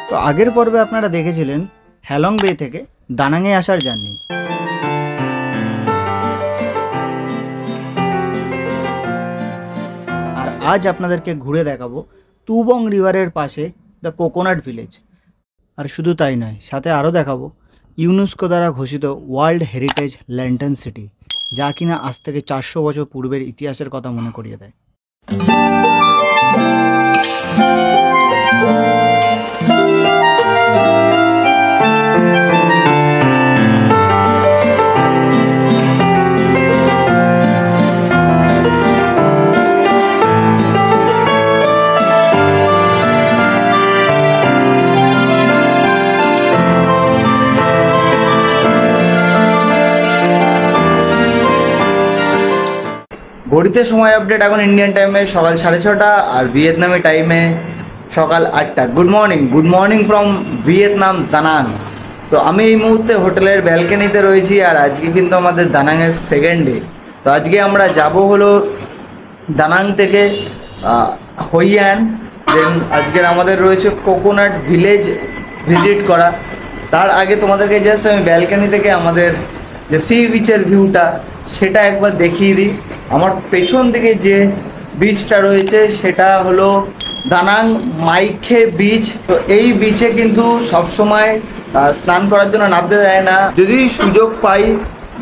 তো আগের পর্বে আপনারা দেখেছিলেন হ্যালং বে থেকে দানাংয়ে আসার জার্নি। আর আজ আপনাদেরকে ঘুরে দেখাবো তুবং রিভারের পাশে দ্য কোকোনাট ভিলেজ। আর শুধু তাই নয়, সাথে আরও দেখাবো ইউনেস্কো দ্বারা ঘোষিত ওয়ার্ল্ড হেরিটেজ ল্যান্টার্ন সিটি, যা কিনা আজ থেকে 400 বছর পূর্বের ইতিহাসের কথা মনে করিয়ে দেয়। ঘড়িতে সময় আপডেট এখন ইন্ডিয়ান টাইমে সকাল 6:30 আর ভিয়েতনামের টাইমে সকাল 8টা। Good morning from Vietnam Danang. তো আমি এই মুহূর্তে হোটেলের ব্যালকনিতে রয়েছি, আর আজকে কিন্তু আমাদের দানাংয়ের সেকেন্ড ডে। তো আজকে আমরা যাব হলো দানাং থেকে হইয়ান, দেন আজকের আমাদের রয়েছে কোকোনাট ভিলেজ ভিজিট করা। তার আগে তোমাদেরকে জাস্ট আমি ব্যালকনি থেকে আমাদের যে সি বিচের ভিউটা সেটা একবার দেখিয়ে দিই। আমার পেছন দিকে যে বিচটা রয়েছে সেটা হলো দানাং মাইখে বিচ। তো এই বিচে কিন্তু সবসময় স্নান করার জন্য নামতে দেয় না। যদি সুযোগ পাই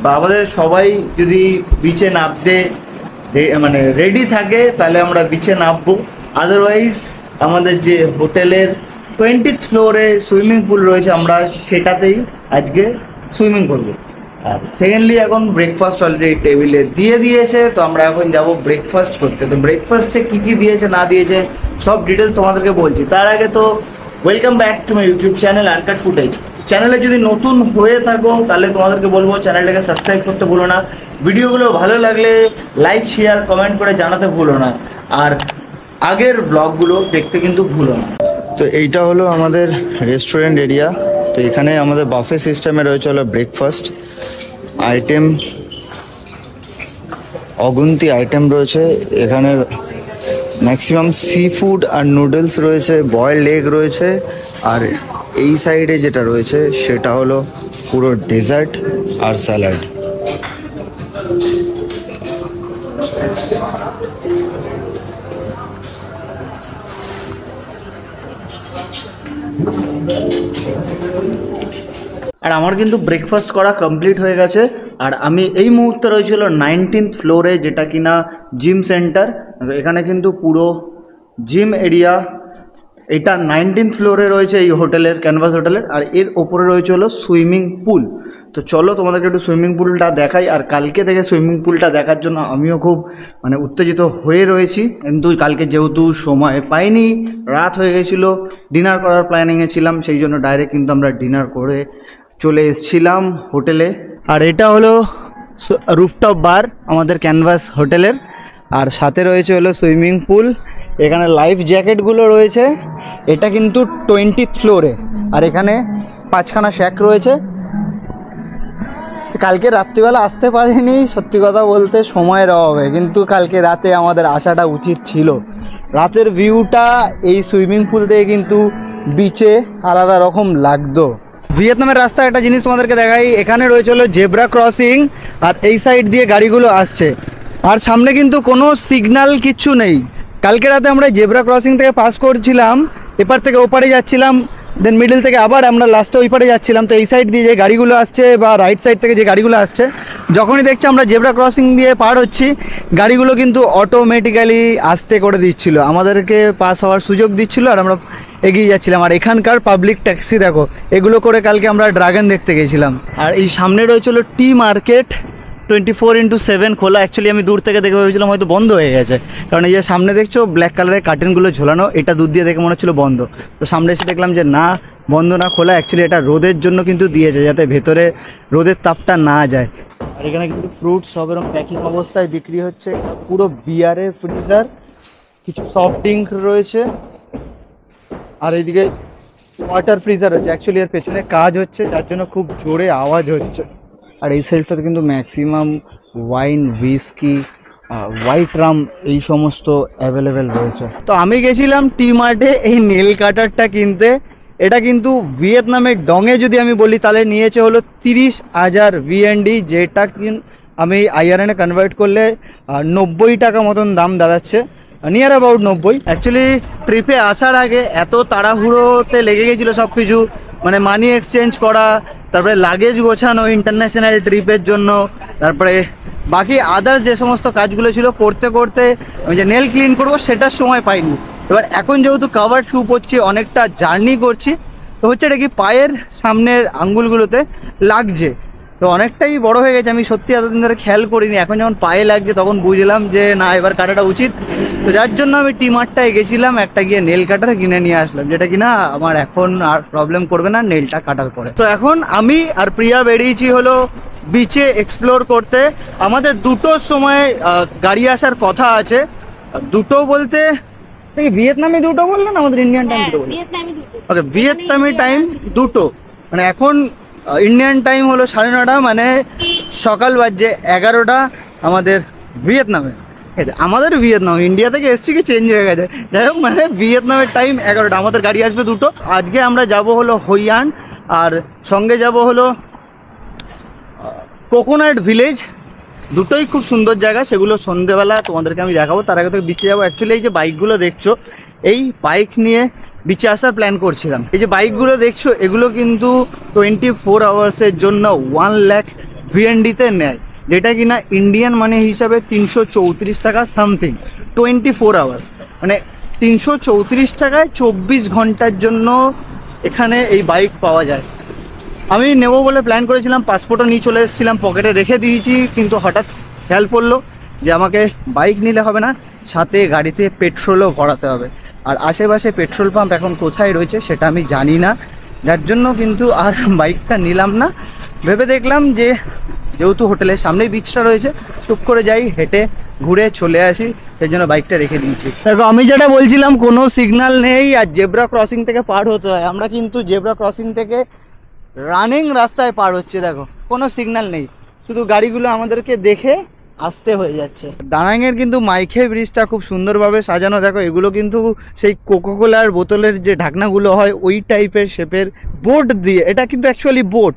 বা আমাদের সবাই যদি বিচে নামতে মানে রেডি থাকে তাহলে আমরা বিচে নামবো, আদারওয়াইজ আমাদের যে হোটেলের 20th ফ্লোরে সুইমিং পুল রয়েছে আমরা সেটাতেই আজকে সুইমিং করবো। আর সেকেন্ডলি এখন ব্রেকফাস্ট অলরেডি টেবিলে দিয়ে দিয়েছে, তো আমরা এখন যাব ব্রেকফাস্ট করতে। তো ব্রেকফাস্টে কী কী দিয়েছে না দিয়েছে সব ডিটেলস তোমাদেরকে বলছি। তার আগে তো welcome back to my YouTube channel uncut footage. চ্যানেলে যদি নতুন হয়ে থাকো তাহলে তোমাদেরকে বলবো চ্যানেলটাকে সাবস্ক্রাইব করতে ভুলো না, ভিডিওগুলো ভালো লাগলে লাইক শেয়ার কমেন্ট করে জানাতে ভুলো না, আর আগের ব্লগগুলো দেখতে কিন্তু ভুলো না। তো এইটা হলো আমাদের রেস্টুরেন্ট এরিয়া। তো এখানে আমাদের বাফে সিস্টেমে রয়েছে হলো ব্রেকফাস্ট আইটেম, অগুন্তি আইটেম রয়েছে এখানে। ম্যাক্সিমাম সি ফুড আর নুডলস রয়েছে, বয়েলড এগ রয়েছে, আর এই সাইডে যেটা রয়েছে সেটা হলো পুরো ডেজার্ট আর স্যালাড। আর আমার কিন্তু ব্রেকফাস্ট করা কমপ্লিট হয়ে গেছে, আর আমি এই মুহূর্তে রয়েছিল 19th ফ্লোরে, যেটা কিনা জিম সেন্টার। এখানে কিন্তু পুরো জিম এরিয়া এটা 19th ফ্লোরে রয়েছে এই হোটেলের, ক্যানভাস হোটেলের। আর এর ওপরে রয়েছে হলো সুইমিং পুল। তো চলো তোমাদেরকে একটু সুইমিং পুলটা দেখাই। আর কালকে থেকে সুইমিং পুলটা দেখার জন্য আমিও খুব উত্তেজিত হয়ে রয়েছি, কিন্তু কালকে যেহেতু সময় পাইনি, রাত হয়ে গেছিলো, ডিনার করার প্ল্যানিংয়ে ছিলাম, সেই জন্য ডাইরেক্ট কিন্তু আমরা ডিনার করে চলে এসেছিলাম হোটেলে। আর এটা হলো রুফটপ বার আমাদের ক্যানভাস হোটেলের, আর সাথে রয়েছে হলো সুইমিং পুল। এখানে লাইফ জ্যাকেটগুলো রয়েছে। এটা কিন্তু 20th ফ্লোরে, আর এখানে 5খানা শ্যাক রয়েছে। কালকে রাত্রিবেলা আসতে পারিনি, সত্যি কথা বলতে সময়ের অভাবে, কিন্তু কালকে রাতে আমাদের আসাটা উচিত ছিল। রাতের ভিউটা এই সুইমিং পুল থেকে কিন্তু বিচে আলাদা রকম লাগতো। ভিয়েতনামের রাস্তায় একটা জিনিস তোমাদেরকে দেখাই, এখানে রয়েছে হলো জেব্রা ক্রসিং, আর এই সাইড দিয়ে গাড়িগুলো আসছে, আর সামনে কিন্তু কোনো সিগন্যাল কিচ্ছু নেই। কালকে রাতে আমরা জেব্রা ক্রসিং থেকে পাস করছিলাম, এপার থেকে ওপারে যাচ্ছিলাম, দেন মিডল থেকে আবার আমরা লাস্টে ওই পারে যাচ্ছিলাম। তো এই সাইড দিয়ে যে গাড়িগুলো আসছে বা রাইট সাইড থেকে যে গাড়িগুলো আসছে, যখনই দেখছি আমরা জেব্রা ক্রসিং দিয়ে পার হচ্ছি, গাড়িগুলো কিন্তু অটোমেটিক্যালি আসতে করে দিচ্ছিল, আমাদেরকে পাস হওয়ার সুযোগ দিচ্ছিল, আর আমরা এগিয়ে যাচ্ছিলাম। আর এখানকার পাবলিক ট্যাক্সি দেখো, এগুলো করে কালকে আমরা ড্রাগন দেখতে গেছিলাম। আর এই সামনে রয়েছিল টি মার্কেট, 24x7 খোলা। অ্যাকচুয়ালি আমি দূর থেকে দেখে ভেবেছিলাম হয়তো বন্ধ হয়ে গেছে, কারণ এই যে সামনে দেখছো ব্ল্যাক কালারের কার্টেনগুলো ঝোলানো, এটা দূর দিয়ে দেখে মনে হচ্ছিলো বন্ধ। তো সামনে এসে দেখলাম যে না, বন্ধ না, খোলা। অ্যাকচুয়ালি এটা রোদের জন্য কিন্তু দিয়েছে, যাতে ভেতরে রোদের তাপটা না যায়। আর এখানে কিন্তু ফ্রুটস সব এরকম প্যাকিং অবস্থায় বিক্রি হচ্ছে। পুরো বিয়ারের ফ্রিজার, কিছু সফট ড্রিঙ্ক রয়েছে, আর এইদিকে ওয়াটার ফ্রিজার হচ্ছে। অ্যাকচুয়ালি এর পেছনে কাজ হচ্ছে, যার জন্য খুব জোরে আওয়াজ হচ্ছে। আর এই সেলফটাতে কিন্তু maximum wine, whisky, white Ram এই সমস্ত অ্যাভেলেবেল রয়েছে। তো আমি গেছিলাম টি মার্টে এই নেল কাটারটা কিনতে, এটা কিন্তু ভিয়েতনামের ডংয়ে যদি আমি বলি তাহলে নিয়েছে হলো 30,000 VND, যেটা আমি IRN-এ কনভার্ট করলে 90 টাকা মতন দাম দাঁড়াচ্ছে, নিয়ার অ্যাবাউট 90। অ্যাকচুয়ালি ট্রিপে আসার আগে এত তাড়াহুড়োতে লেগে গেছিলো সব কিছু, মানে মানি এক্সচেঞ্জ করা, তারপরে লাগেজ গোছানো ইন্টারন্যাশনাল ট্রিপের জন্য, তারপরে বাকি আদার্স যে সমস্ত কাজগুলো ছিল করতে করতে আমি যে নেল ক্লিন করবো সেটার সময় পাইনি। এবার এখন যেহেতু কভার শু পরছি, অনেকটা জার্নি করছি, তো হচ্ছে এটা কি পায়ের সামনের আঙ্গুলগুলোতে লাগছে, তো অনেকটাই বড় হয়ে গেছে। আমি সত্যি এতদিন ধরে খেয়াল করিনি, এখন যখন পায়ে লাগছে তখন বুঝলাম যে না এবার কাটাটা উচিত। তো যার জন্য আমি টি-মার্টটায় গেছিলাম, একটা গিয়ে নেল কাটার কিনে নিয়ে আসলাম, যেটা কিনা আমার এখন আর প্রবলেম করবে না নেলটা কাটার পরে। তো এখন আমি আর প্রিয়া বেরিয়েছি হলো বিচে এক্সপ্লোর করতে। আমাদের দুটোর সময় গাড়ি আসার কথা আছে। দুটো বলতে ভিয়েতনামে দুটো বললো না, আমাদের ইন্ডিয়ান টাইম দুটো বললো। ওকে, ভিয়েতনামি টাইম দুটো, মানে এখন ইন্ডিয়ান টাইম হলো 9:30, মানে সকাল বাজছে 11টা আমাদের ভিয়েতনামে। আমাদের ভিয়েতনাম ইন্ডিয়া থেকে এসছি কি চেঞ্জ হয়ে গেছে, যাই হোক মানে ভিয়েতনামের টাইম 11টা, আমাদের গাড়ি আসবে দুটো। আজকে আমরা যাব হলো হইয়ান, আর সঙ্গে যাব হলো কোকোনাট ভিলেজ। দুটোই খুব সুন্দর জায়গা, সেগুলো সন্ধ্যেবেলা তোমাদেরকে আমি দেখাবো। তার আগে তো বিচে যাবো। অ্যাকচুয়ালি এই যে বাইকগুলো দেখছো, এই বাইক নিয়ে বিচে আসার প্ল্যান করছিলাম। এই যে বাইকগুলো দেখছো এগুলো কিন্তু 24 আওয়ার্সের জন্য 1 লাখ VND-তে নেয়, যেটা কিনা ইন্ডিয়ান মানি হিসাবে 334 টাকা সামথিং। 24 আওয়ার্স মানে 334 টাকায় 24 ঘন্টার জন্য এখানে এই বাইক পাওয়া যায়। আমি নেবো বলে প্ল্যান করেছিলাম, পাসপোর্টও নিয়ে চলে এসেছিলাম, পকেটে রেখে দিয়েছি, কিন্তু হঠাৎ খেয়াল পড়লো যে আমাকে বাইক নিলে হবে না, সাথে গাড়িতে পেট্রোলও ভরাতে হবে। আর আশেপাশে পেট্রোল পাম্প এখন কোথায় রয়েছে সেটা আমি জানি না, যার জন্য কিন্তু আর বাইকটা নিলাম না। ভেবে দেখলাম যে যেহেতু হোটেলের সামনেই বিচটা রয়েছে, টুক করে যাই, হেঁটে ঘুরে চলে আসি, সেই জন্য বাইকটা রেখে দিয়েছি। দেখো আমি যেটা বলছিলাম, কোনো সিগন্যাল নেই আর জেব্রা ক্রসিং থেকে পার হতে হয়। আমরা কিন্তু জেব্রা ক্রসিং থেকে রানিং রাস্তায় পার হচ্ছে, দেখো কোনো সিগন্যাল নেই, শুধু গাড়িগুলো আমাদেরকে দেখে আসতে হয়ে যাচ্ছে। দানাংয়ের কিন্তু মাইখে ব্রিজটা খুব সুন্দরভাবে সাজানো, দেখো এগুলো কিন্তু সেই কোকোকোলার বোতলের যে ঢাকনাগুলো হয় ওই টাইপের শেপের বোট দিয়ে, এটা কিন্তু অ্যাকচুয়ালি বোট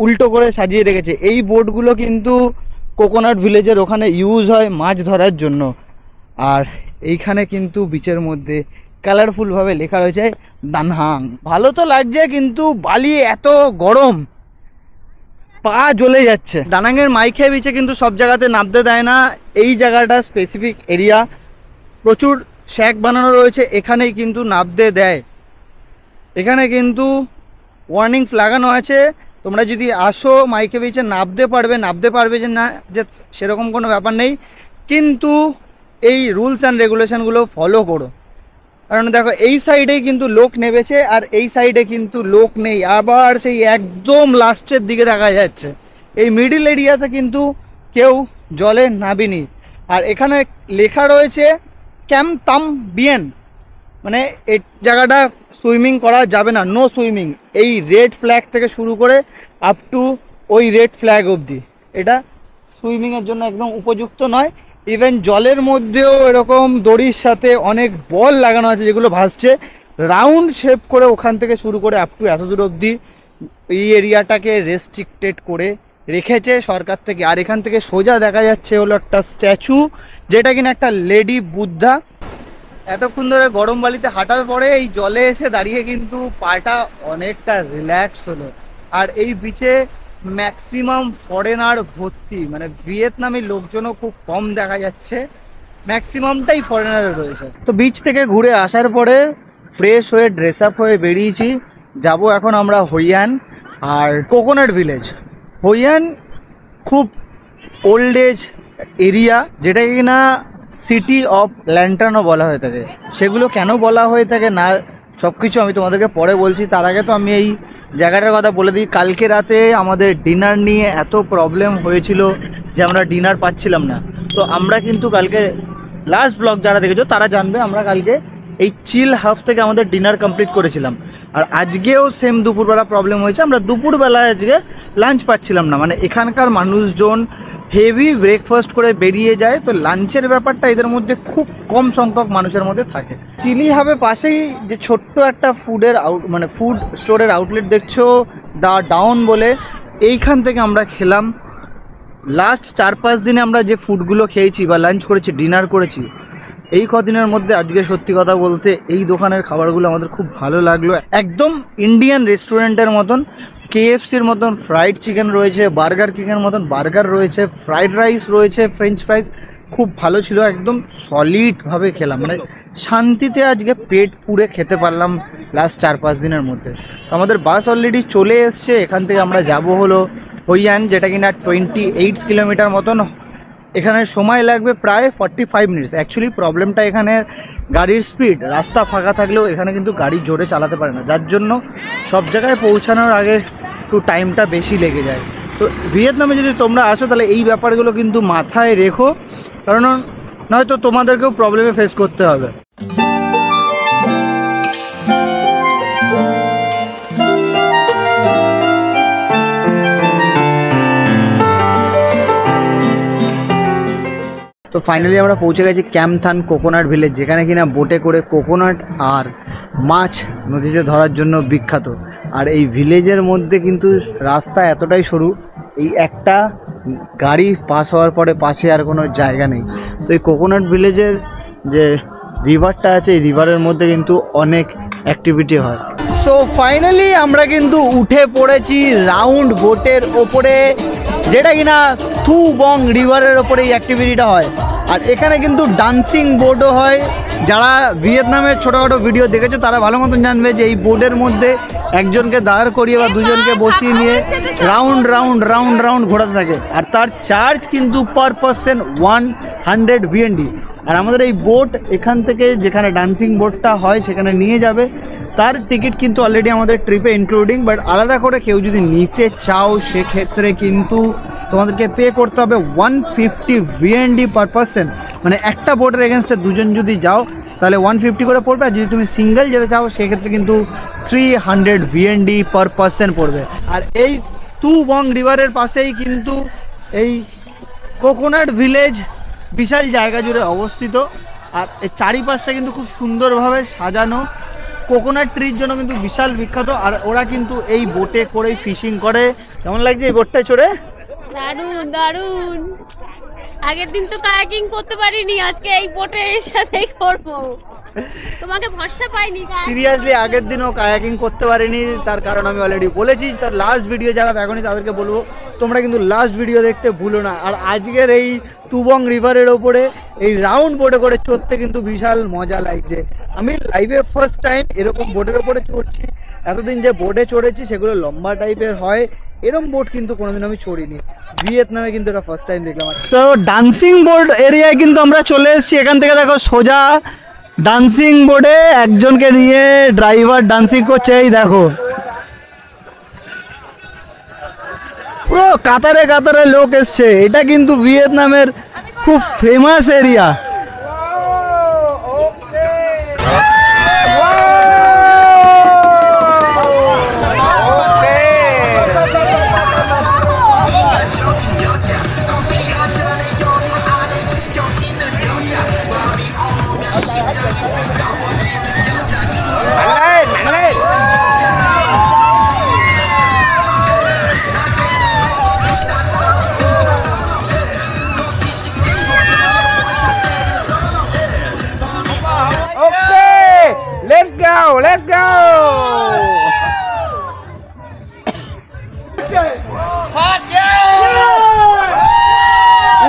উল্টো করে সাজিয়ে রেখেছে। এই বোটগুলো কিন্তু কোকোনাট ভিলেজের ওখানে ইউজ হয় মাছ ধরার জন্য। আর এইখানে কিন্তু বিচের মধ্যে কালারফুলভাবে লেখা রয়েছে দানহাং। ভালো তো লাগছে, কিন্তু বালি এত গরম, পা জ্বলে যাচ্ছে। দানাংয়ের মাইখে বিচে কিন্তু সব জায়গাতে নামতে দেয় না, এই জায়গাটা স্পেসিফিক এরিয়া, প্রচুর শ্যাক বানানো রয়েছে, এখানেই কিন্তু নামতে দেয়। এখানে কিন্তু ওয়ার্নিংস লাগানো আছে, তোমরা যদি আসো মাইখে বিচে নামতে পারবে যে না, যে সেরকম কোনো ব্যাপার নেই, কিন্তু এই রুলস অ্যান্ড রেগুলেশনগুলো ফলো করো। কারণ দেখো এই সাইডে কিন্তু লোক নেমেছে আর এই সাইডে কিন্তু লোক নেই, আবার সেই একদম লাস্টের দিকে দেখা যাচ্ছে। এই মিডিল এরিয়াতে কিন্তু কেউ জলে নামেনি। আর এখানে লেখা রয়েছে ক্যাম্প তাম বিয়েন, মানে এই জায়গাটা সুইমিং করা যাবে না, নো সুইমিং। এই রেড ফ্ল্যাগ থেকে শুরু করে আপ টু ওই রেড ফ্ল্যাগ অবধি এটা সুইমিংয়ের জন্য একদম উপযুক্ত নয়। ইভেন জলের মধ্যেও এরকম দড়ির সাথে অনেক বল লাগানো আছে যেগুলো ভাসছে, রাউন্ড শেপ করে ওখান থেকে শুরু করে আপ টু এত দূর অবধি এই এরিয়াটাকে রেস্ট্রিক্টেড করে রেখেছে সরকার থেকে। আর এখান থেকে সোজা দেখা যাচ্ছে হলো একটা স্ট্যাচু, যেটা কিনা একটা লেডি বুদ্ধা। এতক্ষণ ধরে গরম বালিতে হাঁটার পরে এই জলে এসে দাঁড়িয়ে কিন্তু পাটা অনেকটা রিল্যাক্স হলো। আর এই বিচে ম্যাক্সিমাম ফরেনার ভর্তি, মানে ভিয়েতনামি লোকজনও খুব কম দেখা যাচ্ছে, ম্যাক্সিমামটাই ফরেনার রয়েছে। তো বিচ থেকে ঘুরে আসার পরে ফ্রেশ হয়ে ড্রেস আপ হয়ে বেরিয়েছি, যাব এখন আমরা হইয়ান আর কোকোনাট ভিলেজ। হইয়ান খুব ওল্ড এজ এরিয়া, যেটা কিনা সিটি অফ ল্যান্টার্নও বলা হয়ে থাকে। সেগুলো কেন বলা হয়ে থাকে না সব কিছু আমি তোমাদেরকে পরে বলছি, তার আগে তো আমি এই জায়গাটার কথা বলে দিই। কালকে রাতে আমাদের ডিনার নিয়ে এত প্রবলেম হয়েছিল যে আমরা ডিনার পাচ্ছিলাম না। তো আমরা কিন্তু কালকে লাস্ট ব্লগ যারা দেখেছো তারা জানবে, আমরা কালকে এই চিল হাফ থেকে আমাদের ডিনার কমপ্লিট করেছিলাম। আর আজকেও সেম দুপুরবেলা প্রবলেম হয়েছে, আমরা দুপুরবেলায় আজকে লাঞ্চ পাচ্ছিলাম না। মানে এখানকার মানুষজন হেভি ব্রেকফাস্ট করে বেরিয়ে যায়, তো লাঞ্চের ব্যাপারটা এদের মধ্যে খুব কম সংখ্যক মানুষের মধ্যে থাকে। চিলি হাবে পাশেই যে ছোট্ট একটা ফুড স্টোরের আউটলেট দেখছো দা ডাউন বলে, এইখান থেকে আমরা খেলাম। লাস্ট 4-5 দিনে আমরা যে ফুডগুলো খেয়েছি বা লাঞ্চ করেছি, ডিনার করেছি, এই কদিনের মধ্যে আজকে সত্যি কথা বলতে এই দোকানের খাবারগুলো আমাদের খুব ভালো লাগলো। একদম ইন্ডিয়ান রেস্টুরেন্টের মতন, KFCর মতন ফ্রাইড চিকেন রয়েছে, বার্গার কিংয়ের মতন বার্গার রয়েছে, ফ্রাইড রাইস রয়েছে, ফ্রেঞ্চ ফ্রাইস খুব ভালো ছিল। একদম সলিডভাবে খেলাম, মানে শান্তিতে আজকে পেট পুরে খেতে পারলাম লাস্ট 4-5 দিনের মধ্যে। তো আমাদের বাস অলরেডি চলে এসছে, এখান থেকে আমরা যাব হলো হইয়ান, যেটা কিনা 28 কিলোমিটার মতন। এখানে সময় লাগবে প্রায় 45 মিনিটস। অ্যাকচুয়ালি প্রবলেমটা এখানে গাড়ির স্পিড, রাস্তা ফাঁকা থাকলেও এখানে কিন্তু গাড়ি জোরে চালাতে পারে না, যার জন্য সব জায়গায় পৌঁছানোর আগে একটু টাইমটা বেশি লেগে যায়। তো ভিয়েতনামে যদি তোমরা আসো তাহলে এই ব্যাপারগুলো কিন্তু মাথায় রেখো, কারণ নয়তো তোমাদেরকেও প্রবলেমে ফেস করতে হবে। তো ফাইনালি আমরা পৌঁছে গেছি ক্যামথান কোকোনাট ভিলেজ, যেখানে কিনা বোটে করে কোকোনাট আর মাছ নদীতে ধরার জন্য বিখ্যাত। আর এই ভিলেজের মধ্যে কিন্তু রাস্তা এতটাই সরু, এই একটা গাড়ি পাস হওয়ার পরে পাশে আর কোনো জায়গা নেই। তো এই কোকোনাট ভিলেজের যে রিভারটা আছে, এই রিভারের মধ্যে কিন্তু অনেক অ্যাক্টিভিটি হয়। সো ফাইনালি আমরা কিন্তু উঠে পড়েছি রাউন্ড বোটের ওপরে, যেটা কিনা থু বং রিভারের ওপরে এই অ্যাক্টিভিটিটা হয়। আর এখানে কিন্তু ডান্সিং বোটও হয়। যারা ভিয়েতনামের ছোটোখাটো ভিডিও দেখেছো তারা ভালো মতন জানবে যে এই বোটের মধ্যে একজনকে দাঁড় করিয়ে বা দুজনকে বসিয়ে নিয়ে রাউন্ড রাউন্ড রাউন্ড রাউন্ড ঘোরাতে থাকে। আর তার চার্জ কিন্তু পার পারসন 100 VND। আর আমাদের এই বোট এখান থেকে যেখানে ডান্সিং বোটটা হয় সেখানে নিয়ে যাবে, তার টিকিট কিন্তু অলরেডি আমাদের ট্রিপে ইনক্লুডিং। বাট আলাদা করে কেউ যদি নিতে চাও সেক্ষেত্রে কিন্তু তোমাদেরকে পে করতে হবে 150 VND পার পারসন। মানে একটা বোটের এগেনস্টে দুজন যদি যাও তাহলে 150 করে পড়বে, আর যদি তুমি সিঙ্গেল যেতে চাও সেক্ষেত্রে কিন্তু 300 VND পার পারসন পড়বে। আর এই টু বং রিভারের পাশেই কিন্তু এই কোকোনাট ভিলেজ বিশাল জায়গা জুড়ে অবস্থিত। আর এই চারিপাশটা কিন্তু খুব সুন্দরভাবে সাজানো, কোকোনাট ট্রির জন্য কিন্তু বিশাল বিখ্যাত। আর ওরা কিন্তু এই বোটে করেই ফিশিং করে। কেমন লাগছে এই বোটটায় চড়ে? দারুন দারুন। আগের দিন তো কায়াকিং করতে পারিনি, আজকে এই বোটের সাথেই করব। তোমাকে ভরসা পাইনি। সিরিয়াসলি আগের দিনও কায়াকিং করতে পারিনি, তার কারণ আমি অলরেডি বলেছি। তার লাস্ট ভিডিও যারা দেখোনি তাদেরকে বলবো তোমরা কিন্তু লাস্ট ভিডিও দেখতে ভুলো না। আর আজকের এই তুবং রিভারের ওপরে এই রাউন্ড বোটে করে চড়তে কিন্তু বিশাল মজা লাগছে। আমি লাইভে ফার্স্ট টাইম এরকম বোটের ওপরে চড়ছি। এতদিন যে বোটে চড়েছি সেগুলো লম্বা টাইপের হয়, এরকম বোট কিন্তু কোনোদিন আমি চড়িনি। ভিয়েতনামে কিন্তু এটা ফার্স্ট টাইম দেখলাম। তো ডান্সিং বোর্ড এরিয়ায় কিন্তু আমরা চলে এসেছি। এখান থেকে দেখো সোজা ডান্সিং বোর্ডে একজনকে নিয়ে ড্রাইভার ডান্সিং করছে। এই দেখো পুরো কাতারে কাতারে লোক এসছে। এটা কিন্তু ভিয়েতনামের খুব famous area. Let's go! Hot yeah!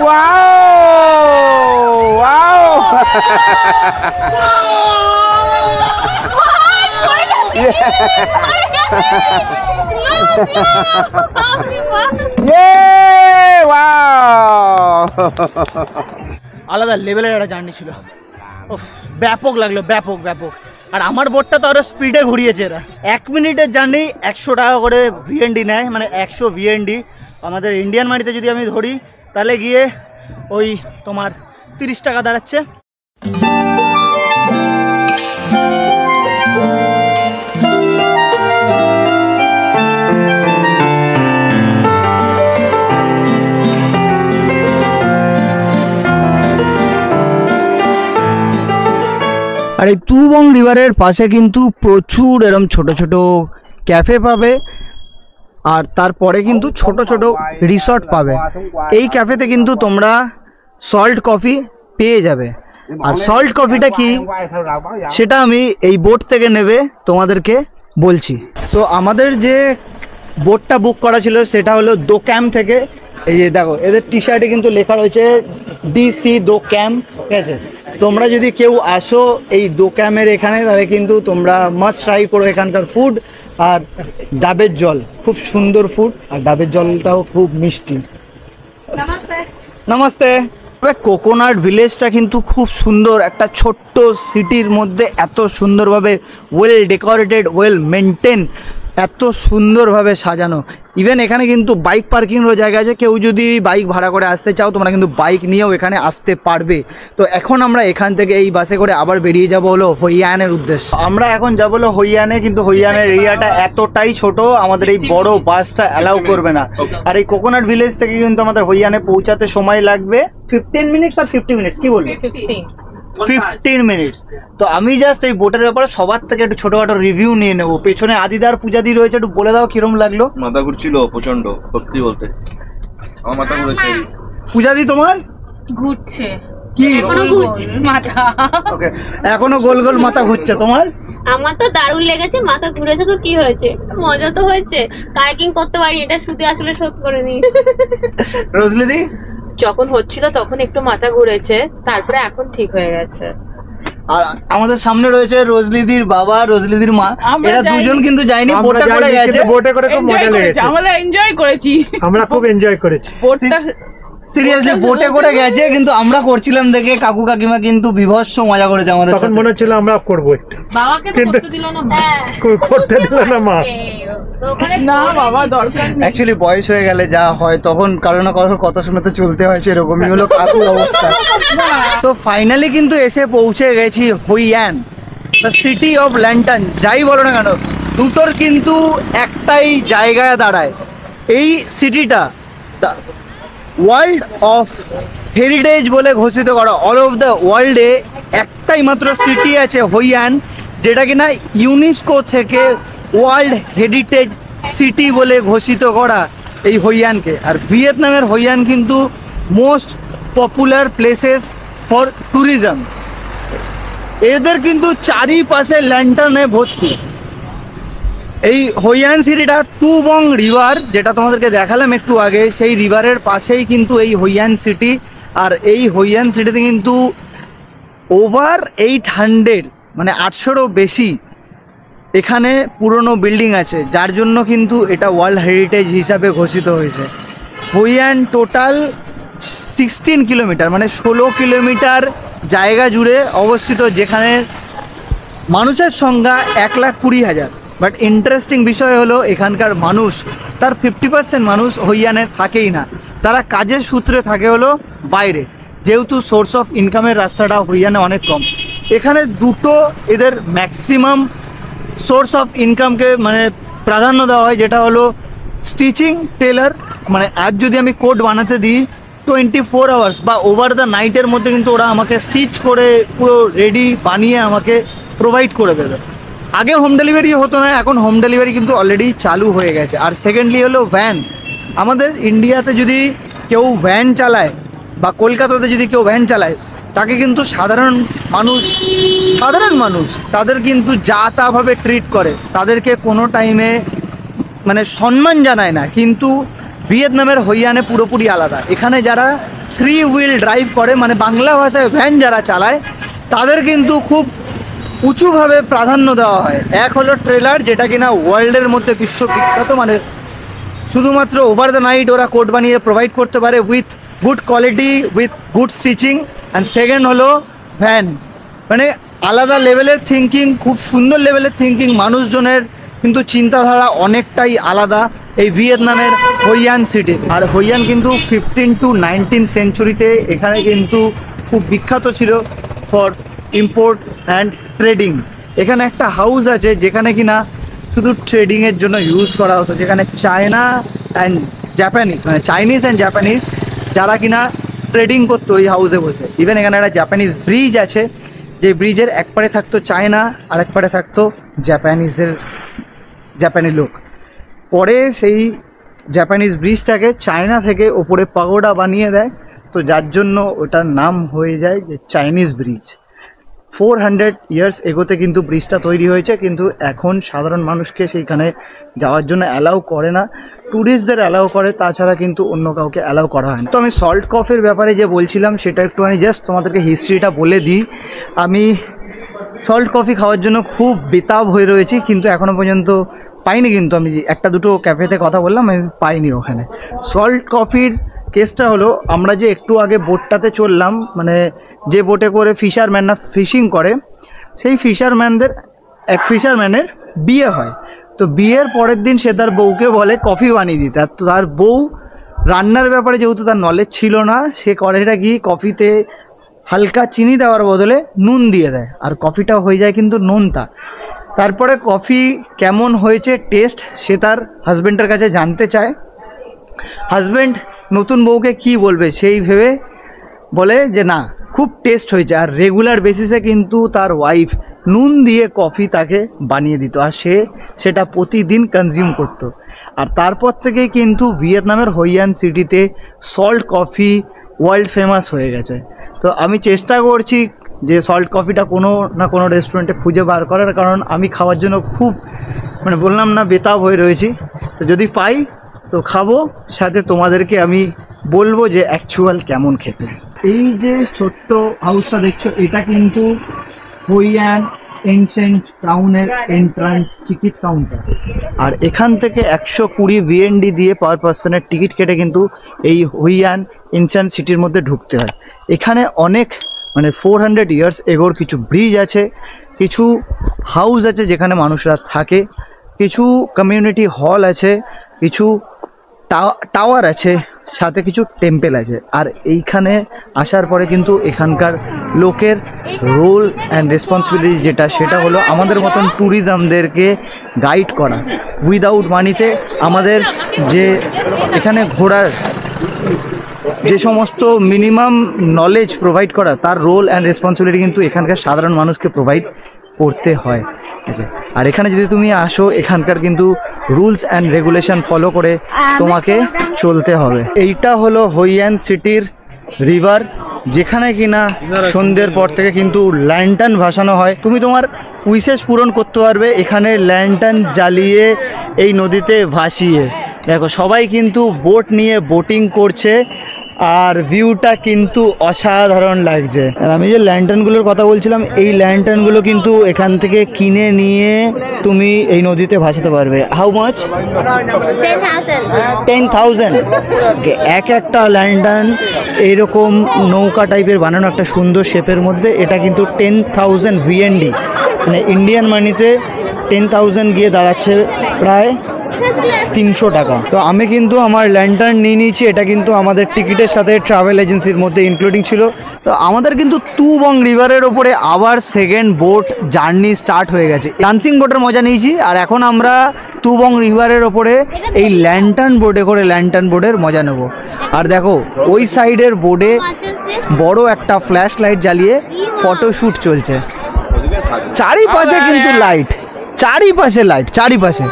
Wow! Wow! আলাদা লেভেলের একটা জার্নি ছিল, ব্যাপক লাগলো, ব্যাপক ব্যাপক। আর আমার বোটটা তো আরো স্পিডে ঘুরিয়েছে এরা। 1 মিনিটের জার্নি 100 টাকা করে VND নেয়, মানে 100 VND। আমাদের ইন্ডিয়ান মানিতে যদি আমি ধরি তাহলে গিয়ে ওই তোমার 30 টাকা দাঁড়াচ্ছে। আর এই তুবং রিভারের পাশে কিন্তু প্রচুর এরম ছোট ছোট ক্যাফে পাবে, আর তারপরে কিন্তু ছোট ছোট রিসর্ট পাবে। এই ক্যাফেতে কিন্তু তোমরা সল্ট কফি পেয়ে যাবে। আর সল্ট কফিটা কি সেটা আমি এই বোট থেকে নেবে তোমাদেরকে বলছি। সো আমাদের যে বোটটা বুক করা ছিল সেটা হলো দো ক্যাম্প থেকে। এই যে দেখো এদের টি শার্টে কিন্তু লেখা রয়েছে ডিসি দো ক্যাম্প, ঠিক আছে? তোমরা যদি কেউ আসো এই দো ক্যাম্পের এখানে, তাহলে কিন্তু তোমরা মাস্ট ট্রাই করো এখানকার ফুড। আর ডাবের জল খুব সুন্দর ফুড, আর ডাবের জলটাও খুব মিষ্টি। নমস্তে। কোকোনাট ভিলেজটা কিন্তু খুব সুন্দর, একটা ছোট্ট সিটির মধ্যে এত সুন্দরভাবে ওয়েল ডেকোরেটেড, ওয়েল মেনটেন, এত সুন্দরভাবে সাজানো। ইভেন এখানে কিন্তু বাইক পার্কিংয়েরও জায়গা আছে। কেউ যদি বাইক ভাড়া করে আসতে চাও তোমরা কিন্তু বাইক নিয়েও এখানে আসতে পারবে। তো এখন আমরা এখান থেকে এই বাসে করে আবার বেরিয়ে যাব হলো হইয়ানের উদ্দেশ্যে। আমরা এখন যাবো হলো হইয়ানে, কিন্তু হইয়ানের এরিয়াটা এতটাই ছোট আমাদের এই বড় বাসটা অ্যালাউ করবে না। আর এই কোকোনাট ভিলেজ থেকে কিন্তু আমাদের হইয়ানে পৌঁছাতে সময় লাগবে 15 মিনিটস আর 50 মিনিটস, কি বলবো 15 মিনিটস। তো আমি জাস্ট এই বোটের ব্যাপারে সবার থেকে একটু ছোটখাটো রিভিউ নিয়ে নেবো। পেছনে আদিদার পূজাদি রয়েছে, একটু বলে দাও কিরম লাগলো। মাথা ঘুরছিল প্রচন্ড, সত্যি বলতে আমার মাথা ঘুরেছে। পূজাদি তোমার ঘুরছে কি এখনো ঘুরছে মাথা? ওকে, এখনো গোল গোল মাথা ঘুরছে তোমার? আমার তো দারুণ লেগেছে, মাথা ঘুরেছে তো কি হয়েছে, মজা তো হয়েছে। কায়াকিং করতে পারি, এটা শুধু আসলে শোধ করে নিয়েছি। রোজলিদি? যখন হচ্ছিল তখন একটু মাথা ঘুরেছে, তারপরে এখন ঠিক হয়ে গেছে। আর আমাদের সামনে রয়েছে রোজলিদির বাবা, রোজলিদির মা। এরা দুজন কিন্তু যায়নি, বোটে করে গেছে। বোটে করে খুব মজা লেগেছে, আমরা এনজয় করেছি, আমরা খুব এনজয় করেছি বোটটা। সিরিয়াসলি বোটে করে গেছে, কিন্তু আমরা করছিলাম দেখে কাকু কাকিমা কিন্তু বিভৎস মজা করেছে আমাদের তখন সাথে। মনে হচ্ছিল আমরা করবো একটু, বাবাকে তো কিন্তু করতে দিল না মা। করতে দিল না মা। না বাবা দরকার নেই। অ্যাকচুয়ালি বয়স হয়ে গেলে যা হয় তখন কারো না কারোর কথা শুনে তো চলতে হয়, সেরকমই হলো কাকুর অবস্থা। তো ফাইনালি কিন্তু এসে পৌঁছে গেছি হইয়ান, দ্য সিটি অফ ল্যান্টার্ন। যাই বলো না কেন, দুটোর কিন্তু একটাই জায়গায় দাঁড়ায়। এই সিটিটা ওয়ার্ল্ড অফ হেরিটেজ বলে ঘোষিত করা, অল অফ দ্য ওয়ার্ল্ডে একটাই মাত্র সিটি আছে হইয়ান, যেটা কিনা ইউনেস্কো থেকে ওয়ার্ল্ড হেরিটেজ সিটি বলে ঘোষিত করা এই হইয়ানকে। আর ভিয়েতনামের হইয়ান কিন্তু most popular places for tourism. এদের কিন্তু চারিপাশে ল্যান্টার্নে ভর্তি। এই হইয়ান সিটিটা তুবং রিভার, যেটা তোমাদেরকে দেখালাম একটু আগে, সেই রিভারের পাশেই কিন্তু এই হইয়ান সিটি। আর এই হইয়ান সিটিতে কিন্তু ওভার 800 মানে 800রও বেশি এখানে পুরনো বিল্ডিং আছে, যার জন্য কিন্তু এটা ওয়ার্ল্ড হেরিটেজ হিসাবে ঘোষিত হয়েছে। হইয়ান টোটাল 16 কিলোমিটার মানে 16 কিলোমিটার জায়গা জুড়ে অবস্থিত, যেখানে মানুষের সংখ্যা 1,20,000। বাট ইন্টারেস্টিং বিষয় হলো এখানকার মানুষ, তার 50% মানুষ হইয়ানে থাকেই না, তারা কাজের সূত্রে থাকে হলো বাইরে, যেহেতু সোর্স অফ ইনকামের রাস্তাটা হইয়ানে অনেক কম। এখানে দুটো এদের ম্যাক্সিমাম সোর্স অফ ইনকামকে মানে প্রাধান্য দেওয়া হয়, যেটা হলো স্টিচিং, টেলার। মানে আজ যদি আমি কোট বানাতে দিই 24 আওয়ার্স বা ওভার দ্য নাইটের মধ্যে কিন্তু ওরা আমাকে স্টিচ করে পুরো রেডি বানিয়ে আমাকে প্রোভাইড করে দেবে। আগে হোম ডেলিভারি হতো না, এখন হোম ডেলিভারি কিন্তু অলরেডি চালু হয়ে গেছে। আর সেকেন্ডলি হলো ভ্যান। আমাদের ইন্ডিয়াতে যদি কেউ ভ্যান চালায় বা কলকাতাতে যদি কেউ ভ্যান চালায়, তাকে কিন্তু সাধারণ মানুষ তাদের কিন্তু যা তাভাবে ট্রিট করে, তাদেরকে কোনো টাইমে মানে সম্মান জানায় না। কিন্তু ভিয়েতনামের হইয়ানে পুরোপুরি আলাদা। এখানে যারা 3 হুইল ড্রাইভ করে, মানে বাংলা ভাষায় ভ্যান যারা চালায়, তাদের কিন্তু খুব উঁচুভাবে প্রাধান্য দেওয়া হয়। এক হলো ট্রেলার, যেটা কিনা ওয়ার্ল্ডের মধ্যে বিশ্ববিখ্যাত, মানে শুধুমাত্র ওভার দ্য নাইট ওরা কোট বানিয়ে প্রোভাইড করতে পারে with good quality, with good stitching. And second হলো ভ্যান, মানে আলাদা লেভেলের থিঙ্কিং, খুব সুন্দর লেভেলের থিঙ্কিং। মানুষজনের কিন্তু চিন্তাধারা অনেকটাই আলাদা এই ভিয়েতনামের হইয়ান সিটি। আর হইয়ান কিন্তু 15 to 19 সেঞ্চুরিতে এখানে কিন্তু খুব বিখ্যাত ছিল ফর ইম্পোর্ট অ্যান্ড ট্রেডিং। এখানে একটা হাউস আছে যেখানে কিনা শুধু ট্রেডিংয়ের জন্য ইউজ করা হতো, যেখানে চায়না অ্যান্ড জাপানিজ, মানে চাইনিজ অ্যান্ড জাপানিজ যারা কিনা ট্রেডিং করতো ওই হাউসে বসে। ইভেন এখানে একটা জাপানিজ ব্রিজ আছে, যে ব্রিজের এক পারে থাকতো চায়না আর এক পারে থাকতো জাপানি লোক। পরে সেই জাপানিজ ব্রিজটাকে চায়না থেকে ওপরে পাগোডা বানিয়ে দেয়, তো যার জন্য ওটার নাম হয়ে যায় যে চাইনিজ ব্রিজ। 400 ইয়ার্স এগোতে কিন্তু ব্রিজটা তৈরি হয়েছে, কিন্তু এখন সাধারণ মানুষকে সেইখানে যাওয়ার জন্য অ্যালাউ করে না, ট্যুরিস্টদের অ্যালাউ করে, তাছাড়া কিন্তু অন্য কাউকে অ্যালাউ করা হয় না। তো আমি সল্ট কফির ব্যাপারে যে বলছিলাম সেটা একটুখানি জাস্ট তোমাদেরকে হিস্ট্রিটা বলে দিই। আমি সল্ট কফি খাওয়ার জন্য খুব বেতাব হয়ে রয়েছি, কিন্তু এখনও পর্যন্ত পাইনি। কিন্তু আমি একটা দুটো ক্যাফেতে কথা বললাম, আমি পাইনি ওখানে। সল্ট কফির কেসটা হলো, আমরা যে একটু আগে বোটটাতে চললাম, মানে যে বোটে করে ফিশারম্যানরা ফিশিং করে, সেই এক ফিশারম্যানের বিয়ে হয়। তো বিয়ের পরের দিন সে তার বউকে বলে কফি বানিয়ে দিতে। আর তার বউ রান্নার ব্যাপারে যেহেতু তার নলেজ ছিল না, সে করে এটা কি, কফিতে হালকা চিনি দেওয়ার বদলে নুন দিয়ে দেয়, আর কফিটা হয়ে যায় কিন্তু নোনতা। তারপরে কফি কেমন হয়েছে টেস্ট সে তার হাজব্যান্ডের কাছে জানতে চায়। হাজব্যান্ড নতুন বউকে কি বলবে সেই ভেবে বলে যে না, খুব টেস্ট হয়েছে। আর রেগুলার বেসিসে কিন্তু তার ওয়াইফ নুন দিয়ে কফি তাকে বানিয়ে দিত, আর সেটা প্রতিদিন কনজিউম করতো। আর তারপর থেকেই কিন্তু ভিয়েতনামের হোইয়ান সিটিতে সল্ট কফি ওয়ার্ল্ড ফেমাস হয়ে গেছে। তো আমি চেষ্টা করছি যে সল্ট কফিটা কোনো না কোনো রেস্টুরেন্টে খুঁজে বার করার, কারণ আমি খাওয়ার জন্য খুব বললাম না বেতাব হয়ে রয়েছি। তো যদি পাই তো খাবো, সাথে তোমাদেরকে আমি বলবো যে অ্যাকচুয়াল কেমন খেতে। এই যে ছোট্ট হাউসটা দেখছো, এটা কিন্তু হোইয়ান এনসেন্ট টাউনের এন্ট্রান্স টিকিট কাউন্টার। আর এখান থেকে 120 VND দিয়ে পার পার্সনের টিকিট কেটে কিন্তু এই হোইয়ান এনসেন্ট সিটির মধ্যে ঢুকতে হয়। এখানে অনেক 400 ইয়ার্স এগোর কিছু ব্রিজ আছে, কিছু হাউস আছে যেখানে মানুষরা থাকে, কিছু কমিউনিটি হল আছে, কিছু টাওয়ার আছে, সাথে কিছু টেম্পেল আছে। আর এইখানে আসার পরে কিন্তু এখানকার লোকের রোল অ্যান্ড রেসপন্সিবিলিটি সেটা হলো আমাদের মতন ট্যুরিজমদেরকে গাইড করা উইদাউট মানিতে। আমাদের যে এখানে ঘোরার যে সমস্ত মিনিমাম নলেজ প্রোভাইড করা, তার রোল অ্যান্ড রেসপন্সিবিলিটি কিন্তু এখানকার সাধারণ মানুষকে প্রোভাইড করতে হয়। আর এখানে যদি তুমি আসো, এখানকার কিন্তু রুলস অ্যান্ড রেগুলেশন ফলো করে তোমাকে চলতে হবে। এইটা হলো হোইয়ান সিটির রিভার, যেখানে কিনা সন্ধ্যের পর থেকে কিন্তু ল্যান্টার্ন ভাসানো হয়। তুমি তোমার উইশেস পূরণ করতে পারবে এখানে ল্যান্টার্ন জ্বালিয়ে এই নদীতে ভাসিয়ে। দেখো সবাই কিন্তু বোট নিয়ে বোটিং করছে, আর ভিউটা কিন্তু অসাধারণ লাগছে। আর আমি যে ল্যান্টার্নগুলোর কথা বলছিলাম, এই ল্যান্টার্নগুলো কিন্তু এখান থেকে কিনে নিয়ে তুমি এই নদীতে ভাসাতে পারবে। How much? 10,000। একটা ল্যান্টার্ন এইরকম নৌকা টাইপের বানানো, একটা সুন্দর শেপের মধ্যে, এটা কিন্তু 10,000 VND, ইন্ডিয়ান মানিতে 10,000 গিয়ে দাঁড়াচ্ছে প্রায় 300 টাকা। তো আমি কিন্তু আমার ল্যান্টার্ন নিয়ে নিয়েছি, এটা কিন্তু আমাদের টিকিটের সাথে ট্রাভেল এজেন্সির মধ্যে ইনক্লুডিং ছিল। তো আমাদের কিন্তু তুবং রিভারের ওপরে আবার সেকেন্ড বোট জার্নি স্টার্ট হয়ে গেছে। ডান্সিং বোটের মজা নিয়েছি, আর এখন আমরা তুবং রিভারের ওপরে এই ল্যান্টার্ন বোটে করে ল্যান্টার্ন বোটের মজা নেব। আর দেখো ওই সাইডের বোর্ডে বড় একটা ফ্ল্যাশ লাইট জ্বালিয়ে ফটোশ্যুট চলছে। চারিপাশে কিন্তু লাইট, চারিপাশে লাইট, চারিপাশে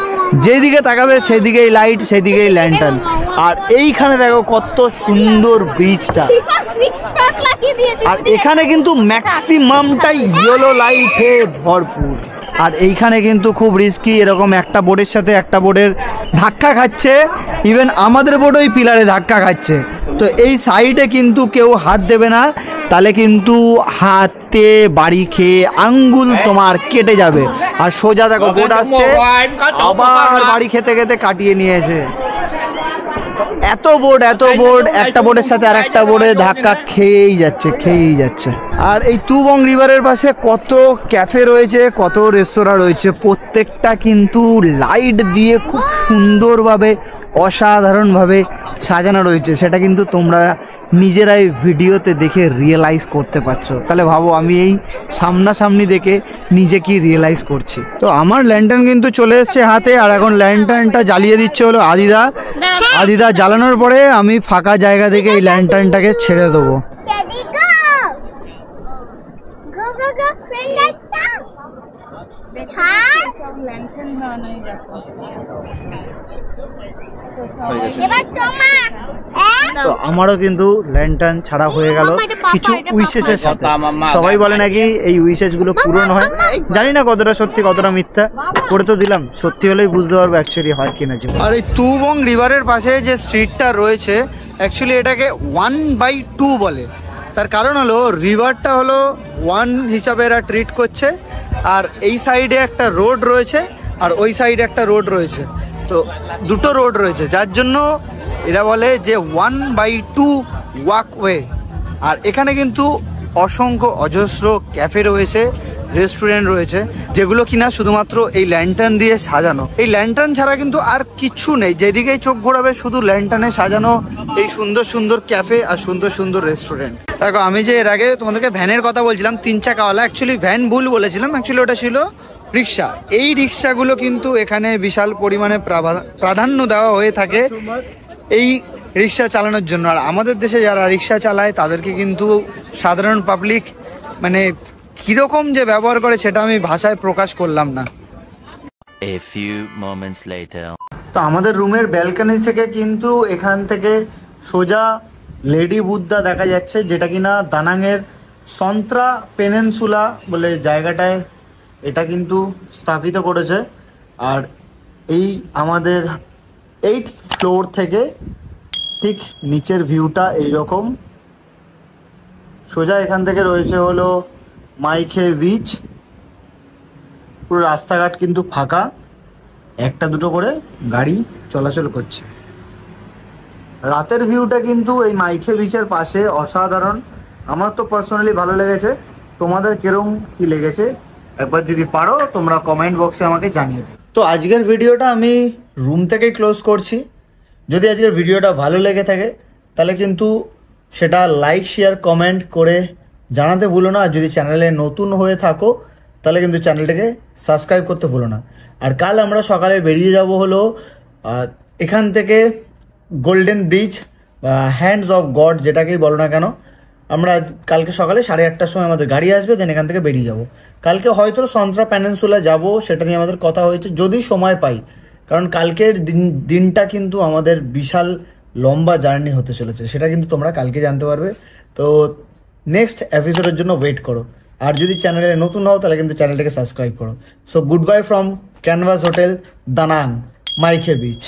যেদিকে তাকাবে সেদিকেই লাইট, সেদিকেই ল্যান্টার্ন। আর এইখানে দেখো কত সুন্দর বিচটা, আর এখানে কিন্তু ম্যাক্সিমামটাই ইয়েলো লাইটে ভরপুর। আর এইখানে কিন্তু খুব রিস্কি, এরকম একটা বোর্ডের সাথে একটা বোর্ডের ধাক্কা খাচ্ছে, ইভেন আমাদের বোর্ড ওই পিলারে ধাক্কা খাচ্ছে। তো এই সাইডে কিন্তু কেউ হাত দেবে না, তাহলে কিন্তু হাতে বাড়ি খেয়ে আঙ্গুল তোমার কেটে যাবে। আর সোজা দেখো বোর্ড আসছে, আবার বাড়ি খেতে খেতে কাটিয়ে নিয়েছে। এত বোর্ড, একটা বোর্ডের সাথে আর একটা বোর্ডে ধাক্কা খেয়েই যাচ্ছে। আর এই তুবং রিভারের পাশে কত ক্যাফে রয়েছে, কত রেস্তোরাঁ রয়েছে, প্রত্যেকটা কিন্তু লাইট দিয়ে খুব সুন্দরভাবে অসাধারণভাবে সাজানো রয়েছে। সেটা কিন্তু তোমরা নিজেরাই ভিডিওতে দেখে রিয়েলাইজ করতে পারছো। তাহলে ভাবো আমি এই সামনাসামনি দেখে নিজে কি রিয়েলাইজ করছি। তো আমার ল্যান্টার্ন কিন্তু চলে এসছে হাতে, আর এখন ল্যান্টার্নটা জ্বালিয়ে দিচ্ছে হলো আদিদা জ্বালানোর পরে আমি ফাঁকা জায়গা থেকে এই ল্যান্টার্নটাকে ছেড়ে দেবো। তো আমারও কিন্তু ল্যান্টার্ন ছাড়া হয়ে গেল কিছু উইশেসের সাথে। সবাই বলে নাকি এই উইশেস গুলো পূরণ হয়, জানি না কতটা সত্যি কতটা মিথ্যা, করে তো দিলাম, সত্যি হলেই বুঝতে পারবো অ্যাকচুয়ালি হয় কিনা জীবন। আর এই তুবং রিভারের পাশে যে স্ট্রিটটা রয়েছে অ্যাকচুয়ালি এটাকে 1/2 বলে। তার কারণ হলো রিভারটা হলো 1 হিসাবে এরা ট্রিট করছে, আর এই সাইডে একটা রোড রয়েছে আর ওই সাইডে একটা রোড রয়েছে, তো দুটো রোড রয়েছে, যার জন্য এরা বলে যে 1/2 ওয়াকওয়ে। আর এখানে কিন্তু অসংখ্য অজস্র ক্যাফে রয়েছে, রেস্টুরেন্ট রয়েছে, যেগুলো কিনা শুধুমাত্র এই ল্যান্টার্ন দিয়ে সাজানো। এই ল্যান্টার্ন ছাড়া কিন্তু আর কিছু নেই, যেদিকেই চোখ ঘোরাবে শুধু ল্যান্টার্নে সাজানো এই সুন্দর সুন্দর ক্যাফে আর সুন্দর সুন্দর রেস্টুরেন্ট। দেখো আমি যে এর আগে তোমাদেরকে ভ্যানের কথা বলছিলাম 3 চাকাওয়ালা, অ্যাকচুয়ালি ভ্যান ভুল বলেছিলাম, অ্যাকচুয়ালি ওটা ছিল রিক্সা। এই রিক্সাগুলো কিন্তু এখানে বিশাল পরিমাণে প্রাধান্য দেওয়া হয়ে থাকে এই রিক্সা চালানোর জন্য। আর আমাদের দেশে যারা রিক্সা চালায় তাদেরকে কিন্তু সাধারণ পাবলিক মানে কীরকম যে ব্যবহার করে সেটা আমি ভাষায় প্রকাশ করলাম না। A few moments later. তো আমাদের রুমের ব্যালকনি থেকে কিন্তু এখান থেকে সোজা লেডি বুদ্ধা দেখা যাচ্ছে, যেটা কিনা দানাংয়ের সন্ত্রা পেনেনসুলা বলে জায়গাটায় এটা কিন্তু স্থাপিত করেছে। আর এই আমাদের 8th ফ্লোর থেকে ঠিক নিচের ভিউটা এইরকম। সোজা এখান থেকে রয়েছে হলো মাইখে বিচ, পুরো রাস্তাঘাট কিন্তু ফাঁকা, একটা দুটো করে গাড়ি চলাচল করছে। রাতের ভিউটা কিন্তু এই মাইখে বিচের পাশে অসাধারণ, আমার তো পার্সোনালি ভালো লেগেছে। তোমাদের কিরম কি লেগেছে একবার যদি পারো তোমরা কমেন্ট বক্সে আমাকে জানিয়ে দিও। তো আজকের ভিডিওটা আমি রুম থেকেই ক্লোজ করছি। যদি আজকের ভিডিওটা ভালো লেগে থাকে তাহলে কিন্তু সেটা লাইক শেয়ার কমেন্ট করে জানাতে ভুলো না। আর যদি চ্যানেলে নতুন হয়ে থাকো তাহলে কিন্তু চ্যানেলটাকে সাবস্ক্রাইব করতে ভুলো না। আর কাল আমরা সকালে বেরিয়ে যাব হলো এখান থেকে গোল্ডেন ব্রিজ বা হ্যান্ডস অফ গড যেটাকেই বলো না কেন, আমরা কালকে সকালে 8:30টার সময় আমাদের গাড়ি আসবে, দেন এখান থেকে বেরিয়ে যাব। কালকে হয়তো সন্ত্রা পেনিনসুলা যাব, সেটা নিয়ে আমাদের কথা হয়েছে, যদি সময় পাই, কারণ কালকের দিনটা কিন্তু আমাদের বিশাল লম্বা জার্নি হতে চলেছে, সেটা কিন্তু তোমরা কালকে জানতে পারবে। তো নেক্সট এপিসোডের জন্য ওয়েট করো। আর যদি চ্যানেলে নতুন হও তাহলে কিন্তু চ্যানেলটাকে সাবস্ক্রাইব করো। So good bye from Canvas hotel Danang My Khe beach.